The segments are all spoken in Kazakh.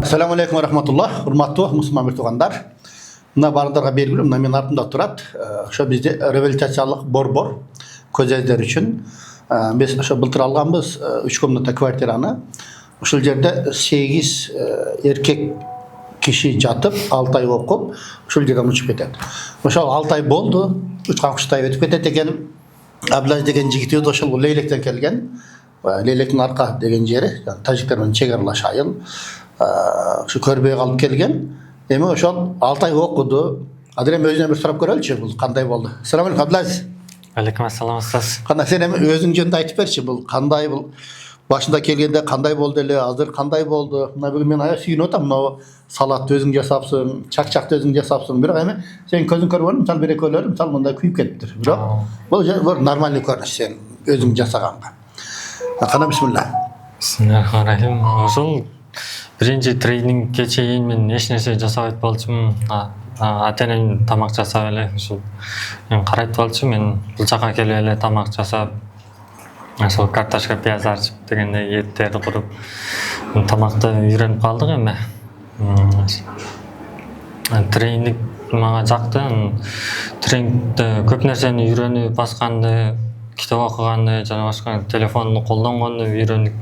Assalamu alaikum warahmatullah. Hurmatlı Müslüman tuğanlar. Mına barındарға belgili, mına men артымда турат. Ошо бизде реабилитациялык борбор көзөздөр үчүн биз ошо былтыр алганбыз 3 комната квартираны. Ошол жерде 8 эркек киши жатып, 6 ай окуп, ошол жерден учуп кетет. Ошол 6 ай болду, учкан куштай өтүп кетет экен. Аблаж деген жигитибиз ошол Лейлектен келген. Лейлектин арка деген жери, тажиктер менен чек-аралаш айыл. Şu körбөй калып келген. Эми ошол 6 ай окуду. Азыр эми өзүнөн бир сурап көрөлүчү, бул кандай болду? Assalamu alaikum Abdulaziz. Алейкум ассалам устаз. Кандай сен эми өзүң жөнүндө айтып берчи, бул кандай, бул башында келгенде кандай болду эле, азыр кандай болду? Мына бүгүн мен ая сүйүнүп атам, мына салатты өзүң жасапсың, чакчакты өзүң жасапсың. Бирок эми сен көзүң көрбөдүң, мисалы бир экөөлөр мисалы мындай күйүп кетиптир. Бирок бул нормальный көрүнүш сен өзүң жасаганга. Кана бисмилlah. Бисмиллахиррахманиррахим. Ошол биринчи тренингке чейин мен эч нерсе жасабайт болчумун. Ата-энем тамак жасап эле ушул мен карайт болчу. Мен бул жака келип эле тамак жасап, ошол картошка, пияз арчып дегендей эттерди куруп тамакты үйрөнүп калдык эми. Тренинг мага жакты. Тренингде көп нерсени үйрөнүп, басканды, китеп окуганды, жана башка телефонду колдонгонду үйрөнүп.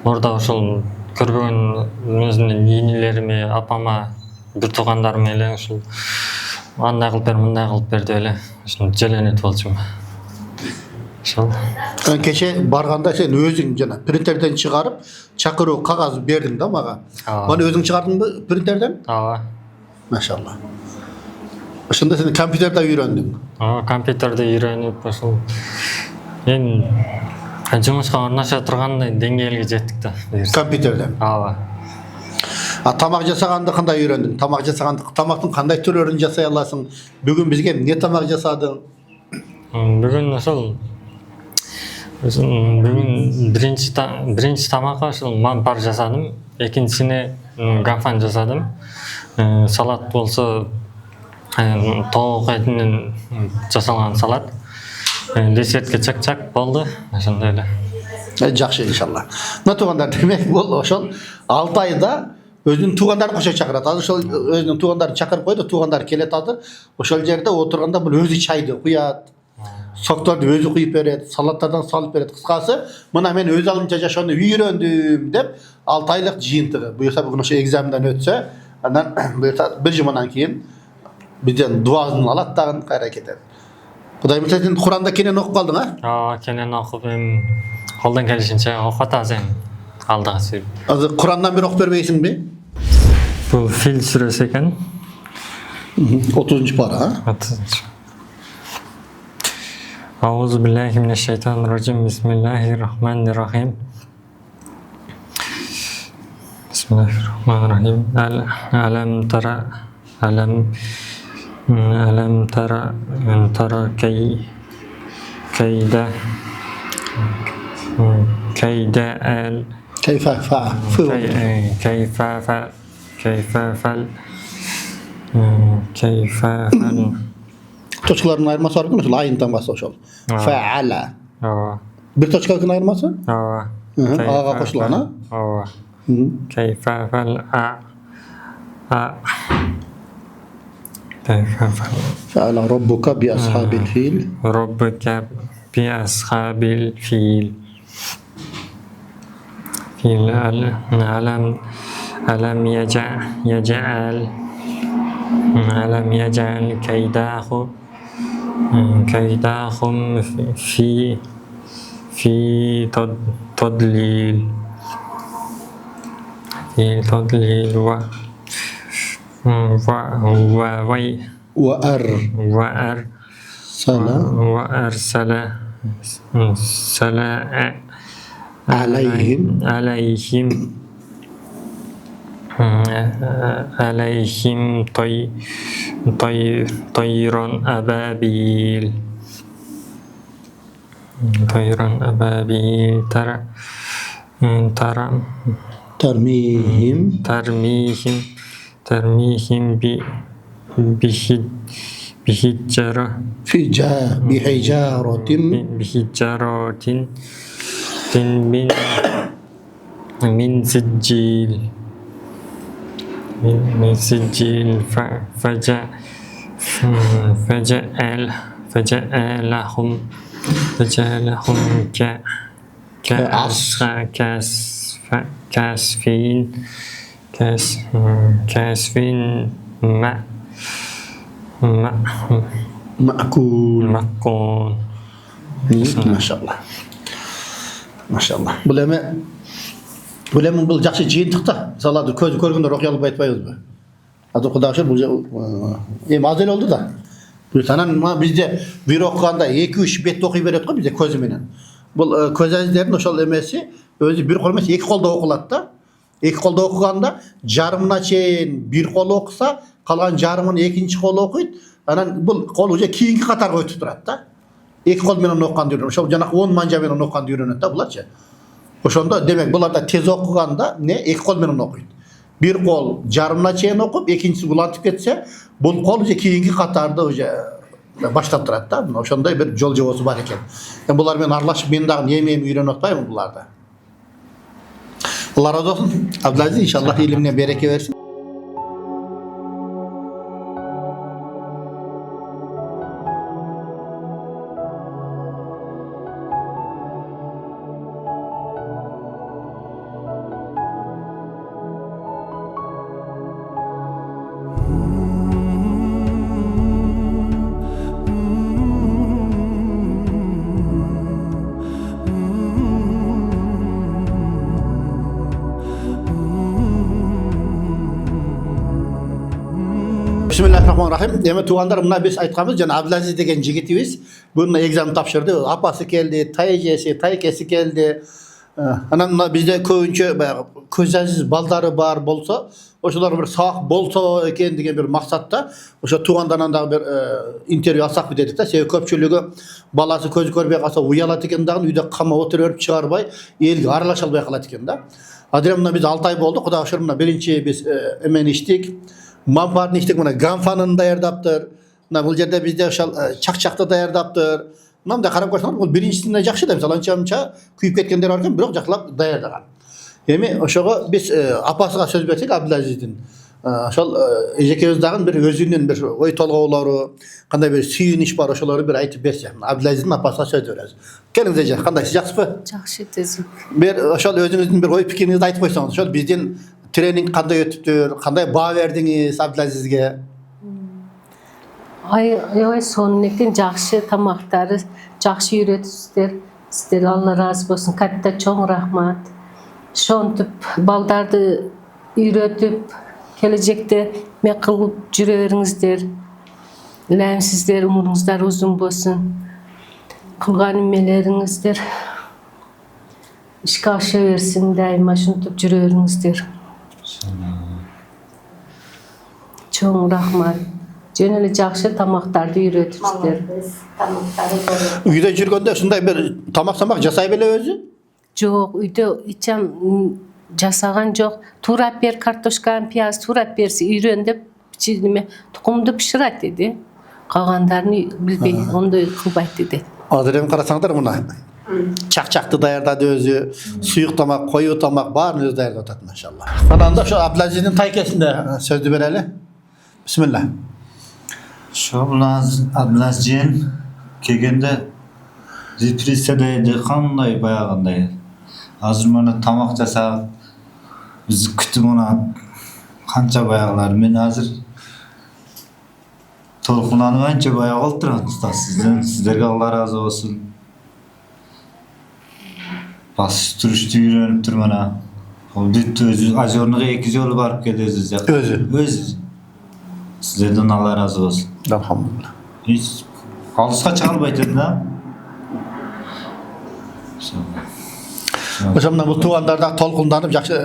Орда ошол көрбөгөн өзүмдүн ийнелериме, апама, бир туугандарыма эле ушул андай кылып бер, мындай кылып бер деп эле ушуну желенет болчумун. Ошол. Кече барганда сен өзүң жана принтерден чыгарып, чакыруу кагаз бердиң да мага. Муну өзүң чыгардыңбы принтерден? Ооба. Машалла. Ошондо сен компьютерде үйрөндүң. Компьютерде үйрөнүп, ошол эми жумушка орноша тургандай деңгээлге жеттик да. Компьютерден. Ооба. Тамак жасаганды кандай үйрөндүң? Тамак жасаганды, тамактын кандай түрлөрүн жасай аласың? Бүгүн бизге эмне тамак жасадың? Бүгүн ошол бүгүн биринчи тамакка ошол манпар жасадым. Экинчисине гафан жасадым. Салат болсо тоок этинен жасалган салат. Десертке чак-чак болду. Ошондой эле. Жакшы иншалла. Мына туугандар, демек бул ошол 6 айда өзүнүн туугандарын кошо чакырат. Азыр ошол өзүнүн туугандарын чакырып койду, туугандар келет азыр. Ошол жерде отурганда бул өзү чайды куят. Сокторду өзү куюп берет, салаттардан салып берет. Кыскасы, мына мен өз алымча жашоону үйрөндүм деп 6 айлык жыйынтыгы. Буюрса бүгүн ошо экзаменден өтсө, андан буюрса бир жумадан кийин бизден дуасын алат дагы кайра кетет. Кудай мырза сен Куранда кенен окуп калдың, а? Ооба, кенен окуп эми колдон келишинче окуп атабыз эми. Алдыга сүйүп. Азыр Курандан бир окуп бербейсиңби? Бул Фил сүрөсү экен. 30 пара, а? 30. Аузу биллахи минеш шайтанир раджим. Бисмиллахир-рахманир-рахим. Бисмиллахир-рахманир-рахим. Алам тара кайда al kayfa Точкалардын айырмасы бар экен, ошол айынтан баса ошол. Фаала. Ооба. Бир точкалардын айырмасы? Ооба. Ага кошулган, а? Ооба. Кайфа فعل ربك بأصحاب الفيل ربك بأصحاب الفيل ألم يجعل كيدهم في تضليل وأرسل عليهم طيرا أبابيل ترميهم بحجارة من سجيل سجل فجعلهم كاسفين Ma'kul. مأكون. Maşallah. Maşallah. Bulemin bu жақсы жиынтықта. Мысалы көзі көргенде оқи алып айтпаймыз ба? Ады Құдай шүкір бұл аз ел oldu da. Bu sanан bizde bir оқығанда 2-3 бет оқи береді ғой бізде көзіменен. Бұл көз әзіздердің ошол емесі өзі бір қол емес екі қолда оқылады да. Екі қолда оқығанда жарымына чейін бір қол оқыса, қалған жарымын екінші қол оқиды. Анан бұл қол уже кейінгі қатарға өтіп тұрады да. Екі қолменен оқығанды үйренеді. Ошол жаңағы 10 манжаменен оқығанды үйренеді да бұларчы. Ошондо демек буларда тез окуганда эки кол менен окуйт. Бир кол жарымына чейин окуп, экинчиси улантып кетсе, бул кол уже кийинки катарды уже баштап турат да. Ошондой бир жол жобосу бар экен. Булар менен аралашып мен дагы эми үйрөнүп атпаймынбы буларды. Алла разы болсун. Абдулазиз иншаллах илимине береке берсин. Bismillahirrahmanirrahim. Demek tuğanlar buna biz aytkamız jana Abdulaziz деген жигитибиz bununla egzamin tapşırdı. Apası geldi, tayjesi, taykesi geldi. Anan bizde көбүнчө баягы көз азиз балдары бар болсо, ошолор бир сак болсо экен деген бир максатта ошо туугандарынан дагы бир интервью алсак дедик да. Себеби көпчүлүгү баласы көз көрбөй калса уялат экен дагы үйдө камап отура берип чыгарбай, элге аралаша албай калат экен да. Адырем мына биз 6 ай болду. Кудайга шүкүр мына биринчи биз эмени иштик. Manfaatını içtik buna ganfanını dayardaптыр. Бұл жерде bizde ошол чакчакты даярдаптыр. Мындай карап көрсөңөр, бул биринчисинде жакшы да, мисалы анча күйүп кеткендер бар экен, бирок жакшылап даярдаган. Эми ошого биз апасыга сөз берсек Абдулазиздин ошол эжекебиз дагы бир өзүнүн бир ой толгоолору, кандай бир сүйүнүч бар, ошолорду бир айтып берсе. Абдулазиздин апасына сөз беребиз. Келиңиз эже, кандайсыз, жакшысызбы? Жакшы тезим. Бир ошол өзүңүздүн бир ой пикириңизди айтып койсоңуз, ошол биздин тренинг кандай өтүптүр, кандай баа бердиңиз Абдулазизге? Аябай сонун жакшы тамактары, жакшы үйрөтүпсүздөр. Сиздер Алла разы болсун. Катта чоң рахмат. Ошентип балдарды үйрөтүп, келечекте мек кылып жүрө бериңиздер. Илемсиздер, умуруңуздар узун болсун. Кылган эмелериңиздер ишке аша берсин, дайыма ушинтип жүрө бериңиздер. Чоң рахмат. Жөн эле жакшы тамактарды үйрөтүпсүздөр. Үйдө жүргөндө ушундай бир тамак жасай беле өзү? Жок, үйдө ичем жасаган жок. Турап бер, картошка, пияз турап берси үйрөндүп, тукумду пишират деди. Калгандарын билбей, ондой кылбайт деди. Азыр эми карасаңдар мына чакчакты даярдады өзү, суюк тамак, коюу тамак баарын өзү даярдап атат машалла. Анан да ошо Абдулазиздин тайкесинде сөздү берели. Бисмилла. Абдулазиз келгенде репрессияда кандай баягындай. Азыр мына тамак жасап, биз күтүп мына канча баягылар. Мен азыр толкунанып анча баягы болуп турат уста сиздерге Алла разы болсун. Басып турушту үйрөнүп тур мына. Ол бүт өзү Озерныга 2 жолу барып келди өзү. Өзү. Сиздерден Алла разы болсун. Алхамдулилlah. Hiç алыска чыга албайт эле да. Ошо мына бул туугандар толкунданып жакшы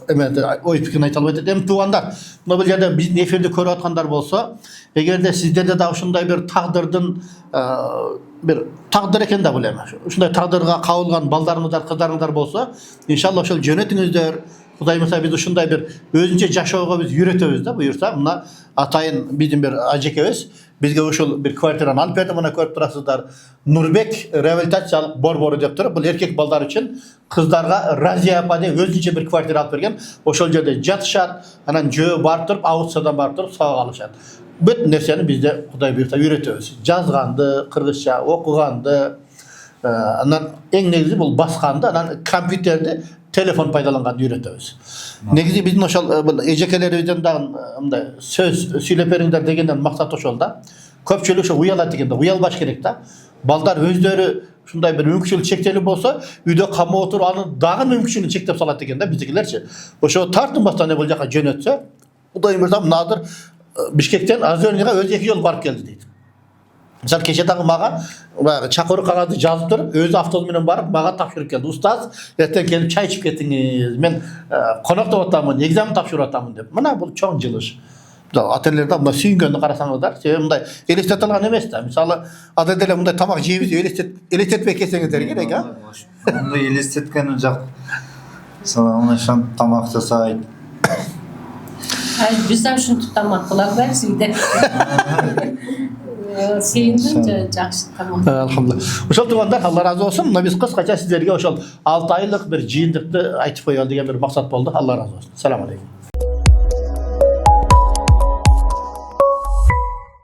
эме ой пикирин айта албайт эми туугандар. Мына бул жерде биздин эфирди көрүп аткандар болсо, эгерде сиздерде да ушундай бир тагдырдын бир тагдыр экен да бул эми. Ушундай тагдырга кабылган балдарыңыздар, кыздарыңыздар болсо, иншалла ошол жөнөтүңүздөр. Кудай мыйса биз ушундай бир өзүнчө жашоого биз үйрөтөбүз да буюрса. Мына атайын биздин бир ажекебиз bizge uşul bir kvartirani alıp berdi, mına görüp turasızlar. Nurbek rehabilitasiyalyk borboru dep turup, bu erkek balдар için kızlarga Raziya apa diye özünçe bir kvartira alıp bergen. Oşol jerde jatışat, anan jö barıp turup, awutsadan barıp turup sağa alışat. Bütün nerseni bizde Kuday buyursa öğretiyoruz. Yazgandı, Kırgızça okugandı, anan en negisi bul baskandı, anan kompüterde telefon paydalangandı öğretiyoruz. Negisi bizim oşol ejekelerimizden dağın söz söylep beringler degenden maksat oşol da. Köpçülük şu uyalat degende uyal baş gerek da. Balдар özleri şunday bir mümkünçülük çekteli bolsa, uyda kama otur anı dağın mümkünçülüğünü çektep salat degende bizdekilerçe. Oşo tartınmasdan ne bolacak jönetse, Kuday buyursam nadir Bişkekten az önce öz 2 yol barıp geldi deydi. Misal keşe dağı mağa çakırı kağıdı жазıp durup, öz avtobus menен barıp mağa tapşırıp geldi. Ustaz, erten gelip çay içip kettiniz. Men konakta otamın, egzamin tapşırıp otamın dep. Mına bu çoğun jılış. Atelerde buna süyüngönünü karasanızlar. Mınday elestetılgan emes da. Misal adedele mınday tamak jeybiz elestetmey kesеңizdер керек, ha? Onda elestetken ocak. Sana ona şan tamak tasaydı. Biz de şunu tutamak kulak versin de. Seyindim жақсы tamam. Alhamdulillah. Oşol tugandar Allah razı olsun. Mına biz kıskaça sizlerge oşol 6 aylık bir jiyinlikti aytıp koyalım degan bir maksat boldu. Allah razı olsun. Selamun aleyküm.